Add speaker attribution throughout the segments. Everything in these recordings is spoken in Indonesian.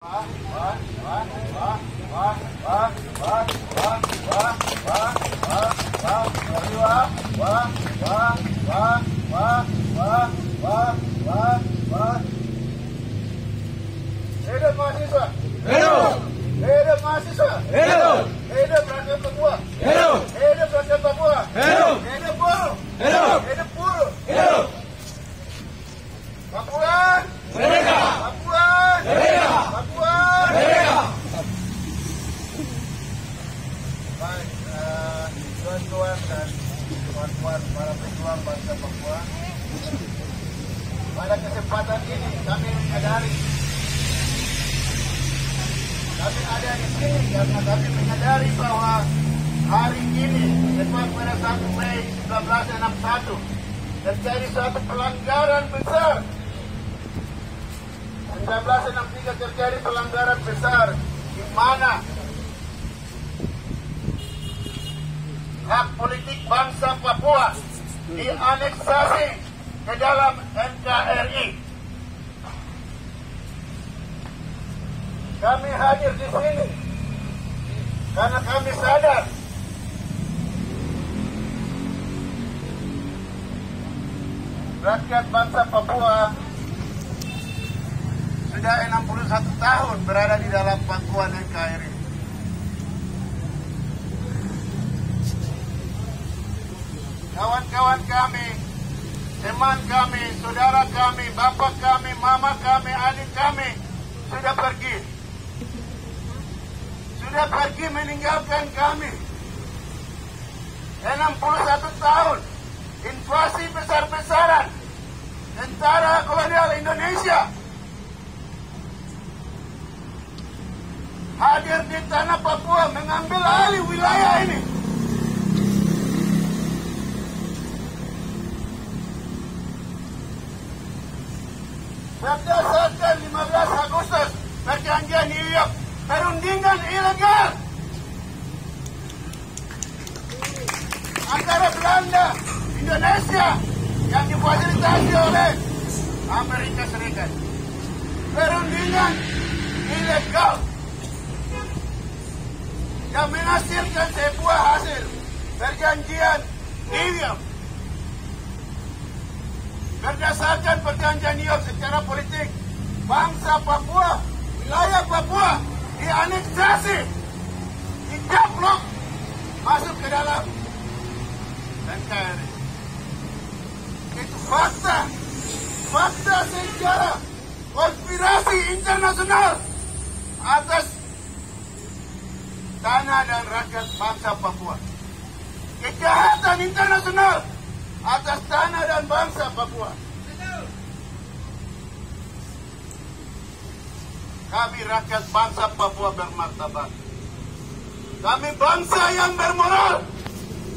Speaker 1: Hidup mahasiswa!
Speaker 2: Hidup!
Speaker 1: Hidup mahasiswa!
Speaker 2: Hidup!
Speaker 1: Hidup rakyat Papua!
Speaker 2: Hidup!
Speaker 1: Hidup rakyat Papua!
Speaker 2: Hidup!
Speaker 1: Hidup buruh!
Speaker 2: Hidup!
Speaker 1: Hidup buruh!
Speaker 2: Hidup!
Speaker 1: Papuan!
Speaker 2: Merdeka!
Speaker 1: Papuan!
Speaker 2: Merdeka!
Speaker 1: Papuan!
Speaker 2: Merdeka!
Speaker 1: Baik, tuan-tuan dan puan-puan para pejuang bangsa Papua, pada kesempatan ini kami menyadari kami ada di sini karena kami menyadari bahwa hari ini tepat pada 1 Mei 1961 terjadi suatu pelanggaran besar. 1963 terjadi pelanggaran besar di mana hak politik bangsa Papua dianeksasi ke dalam NKRI. Kami hadir di sini karena kami sadar rakyat bangsa Papua sudah 61 tahun berada di dalam pangkuan NKRI. Kawan-kawan kami, teman kami, saudara kami, bapak kami, mama kami, adik kami sudah pergi. Sudah pergi meninggalkan kami. 61 tahun invasi besar-besaran tentara kolonial Indonesia hadir di tanah Papua mengambil alih wilayah ini. Berdasarkan 15 Agustus perjanjian New York, perundingan ilegal antara Belanda, Indonesia yang difasilitasi oleh Amerika Serikat. Perundingan ilegal yang menghasilkan sebuah hasil perjanjian New York. Berdasarkan perjanjian New York secara politik, bangsa Papua, wilayah Papua dianeksasi, dicaplok masuk ke dalam NKRI. Itu fakta sejarah konspirasi internasional atas tanah dan rakyat bangsa Papua. Kejahatan internasional atas tanah dan bangsa Papua. Kami rakyat bangsa Papua bermartabat. Kami bangsa yang bermoral.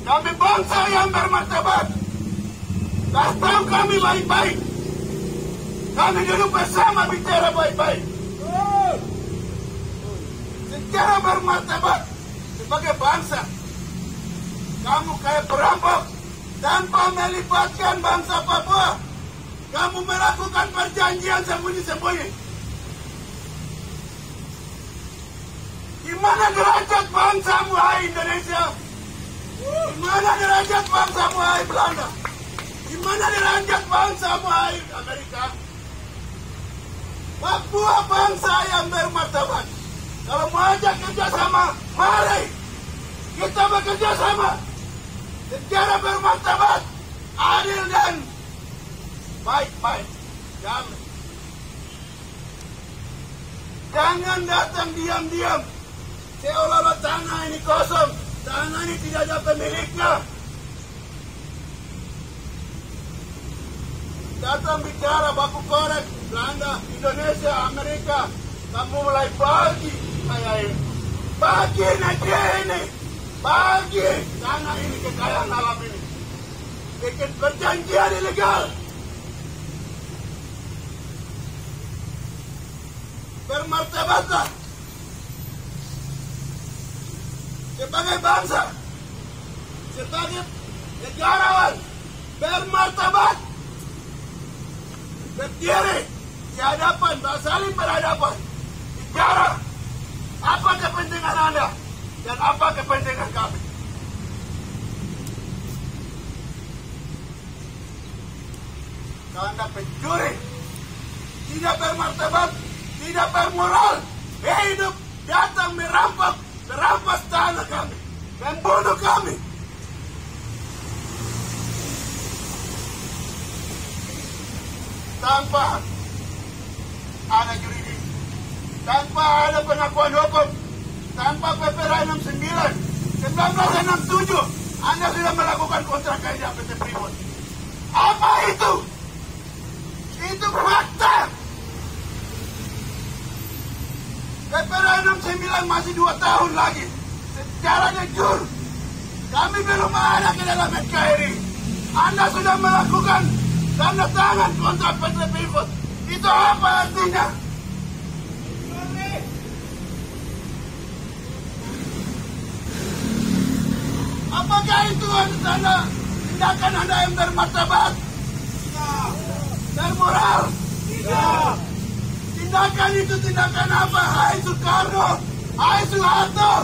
Speaker 1: Kami bangsa yang bermartabat. Tahu kami baik-baik. Kami duduk bersama bicara baik-baik. Secara bermartabat sebagai bangsa. Kamu kayak perampok tanpa melibatkan bangsa Papua. Kamu melakukan perjanjian sembunyi-sembunyi. Di mana derajat bangsamu, hai Indonesia? Di mana derajat bangsamu, hai Belanda? Di mana derajat bangsamu, hai Amerika? Papua bangsa yang bermartabat. Kalau mau ajak kerjasama, mari kita bekerja sama secara bermartabat, adil dan baik-baik. Jangan datang diam-diam seolah-olah tanah ini kosong, tanah ini tidak ada pemiliknya. Datang bicara baku korek, Belanda, Indonesia, Amerika, kamu mulai bagi kayak ini, bagi negeri ini, bagi tanah ini, kekayaan alam ini, bikin perjanjian ilegal. Bermartabatlah sebagai bangsa, sebagai negarawan bermartabat, berdiri di hadapan, saling berhadapan, kepentingan kami. Anda pencuri, tidak bermartabat, tidak bermoral, hidup datang merampas tanah kami, membunuh kami. Tanpa ada juridis, tanpa ada pengakuan hukum, tanpa PPRA 69, 1967, Anda sudah melakukan kontrak kerja PT Freeport. Apa itu? Itu fakta. PPRA 69 masih 2 tahun lagi. Secara jujur, kami belum ada ke dalam NKRI. Anda sudah melakukan tanda tangan kontrak PT Freeport. Itu apa artinya? Apakah itu tanda tindakan Anda yang bermartabat? Tidak. Bermoral? Tidak. Tindakan itu tindakan apa? Hai Soekarno, hai Soeharto.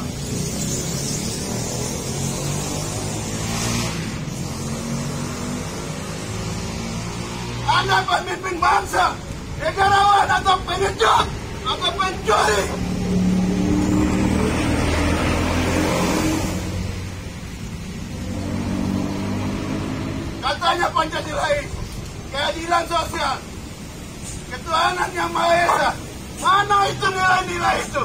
Speaker 1: Anda pemimpin bangsa, negarawan atau pengecut atau pencuri? Katanya Pancasila itu keadilan sosial, ketuhanan yang Maha Esa. Mana itu nilai-nilai itu?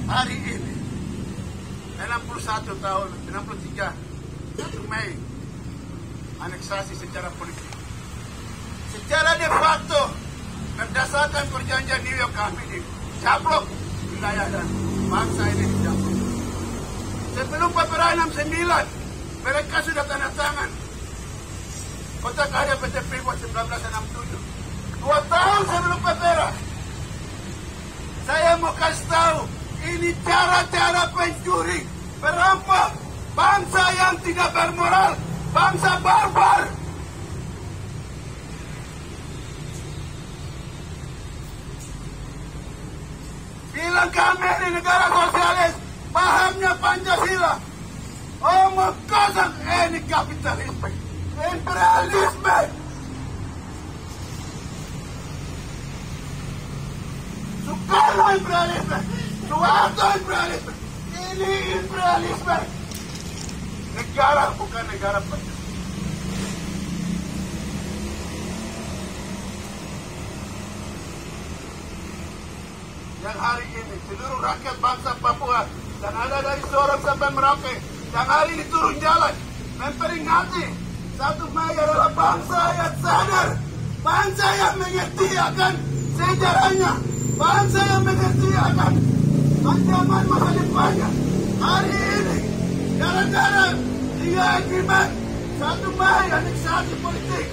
Speaker 1: Hari ini 61 tahun, 63, 1 Mei, aneksasi secara politik. Secara de facto, berdasarkan perjanjian New York kami dicaplok wilayah dan bangsa ini dicaplok. Sebelum PPRA 69, mereka sudah tanda tangan kontrak karya PT Freeport 1967. 2 tahun sebelum PPRA, saya mau kasih tahu, ini cara-cara pencuri, perampok, bangsa yang tidak bermoral, bangsa barbar. Bilang kami di negara sosialis, pahamnya Pancasila. Omong kosong, ini kapitalisme, imperialisme. Soekarno imperialisme, Soeharto imperialisme, ini imperialisme. Negara bukan negara pencuri. Yang hari ini seluruh rakyat bangsa Papua dan ada dari Sorong sampai Merauke yang hari ini turun jalan memperingati 1 Mei adalah bangsa yang sadar, bangsa yang mengerti akan sejarahnya, bangsa yang mengerti akan ancaman masa depannya. Hari ini gara-gara dia akibat 1 Mei aneksasi politik,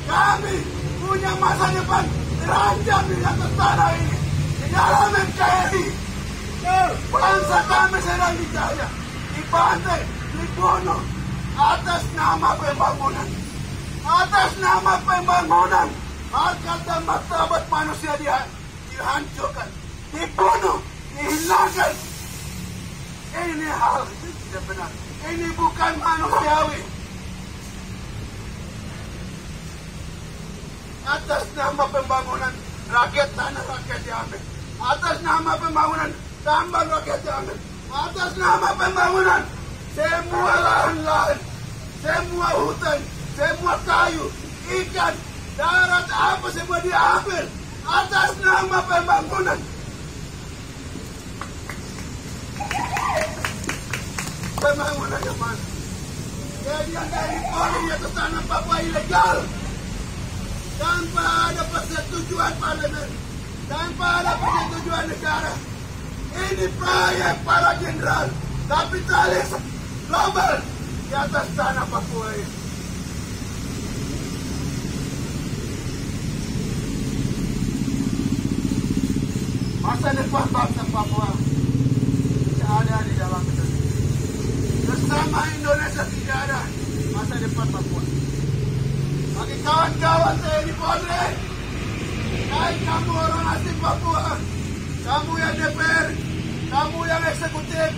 Speaker 1: kami punya masa depan terancam di atas tanah ini. Dalam NKRI, bangsa kami sedang dijajah, dibantai, dibunuh atas nama pembangunan, atas nama pembangunan. Harkat dan martabat manusia dihancurkan, dibunuh, dihilangkan. Ini hal yang tidak benar. Ini bukan manusiawi. Atas nama pembangunan, rakyat tanah rakyat diambil. Atas nama pembangunan, tambang rakyat diambil. Atas nama pembangunan, semua lahan-lahan, semua hutan, semua kayu, ikan, darat, apa semua diambil. Atas nama pembangunan. Pembangunan yang mana? Jadi ada impor di atas tanah Papua ilegal. Tanpa ada persetujuan parlemen, tanpa ada persetujuan negara. Ini proyek para jenderal kapitalis global di atas tanah Papua ini. Masa depan bangsa Papua tidak ada di dalam Indonesia. Bersama Indonesia tidak ada masa depan Papua. Bagi kawan-kawan TNI Polri, Hai kamu orang asing Papua, kamu yang DPR, kamu yang eksekutif,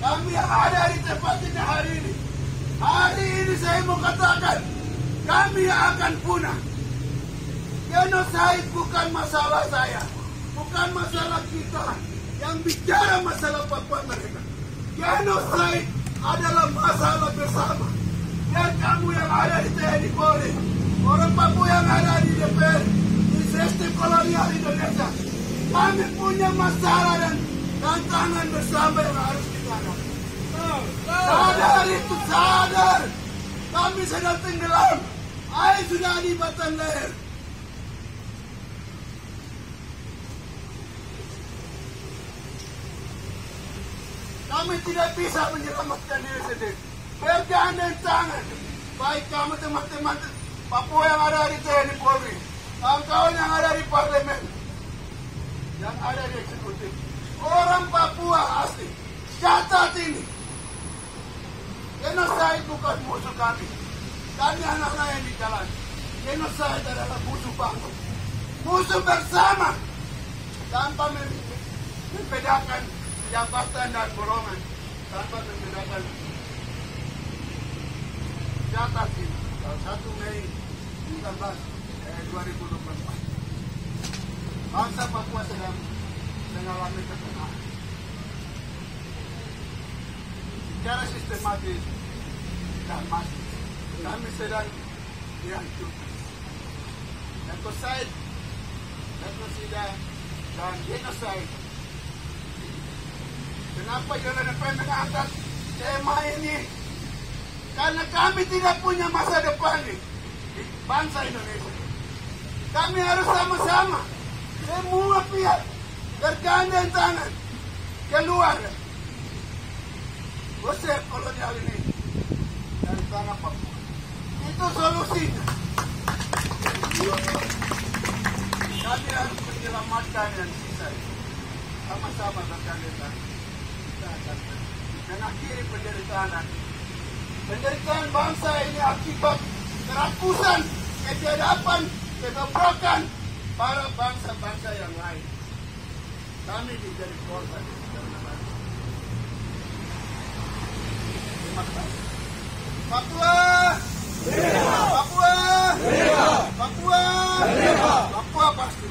Speaker 1: kami yang ada di tempat ini hari ini. Hari ini saya mau katakan, kami yang akan punah. Genocide bukan masalah saya, bukan masalah kita yang bicara masalah Papua mereka. Genocide adalah masalah bersama. Dan kamu yang ada di TNI Polri, orang Papua yang ada di DPR, di sistem kolonial Indonesia, kami punya masalah dan tantangan bersama yang harus kita hadapi. Sadar itu, sadar. Kami sedang tenggelam. Air sudah di batang leher. Kami tidak bisa menyelamatkan diri sendiri. Bergandeng tangan. Baik kamu teman-teman Papua yang ada di TNI Polri, kawan-kawan yang ada di parlemen, yang ada di eksekutif, orang Papua asli, catat ini. Genocide bukan musuh kami. Kami anak-anak yang di jalan. Genocide adalah musuh bangsa. Musuh bersama. Tanpa membedakan jabatan dan golongan. Tanpa membedakan. Catat ini. 1 Mei 2024. Bangsa Papua sedang mengalami ketegangan. Secara sistematis dan masif kami sedang dihancurkan. Ekoside, ekosida, dan genocide. Kenapa UNFP mengangkat tema ini? Karena kami tidak punya masa depan di bangsa Indonesia. Kami harus sama-sama, semua pihak bergandeng tangan keluar usir kolonial ini dari tanah Papua. Itu solusinya. Kami harus menyelamatkan yang sisa ini. Sama-sama bergandeng tangan. Kita akan mengakhiri penderitaan. Penderitaan bangsa ini akibat kerakusan, ketiadapan, kegoblokan para bangsa-bangsa yang lain. Kami menjadi korban. Papua, Papua, Papua, Papua pasti.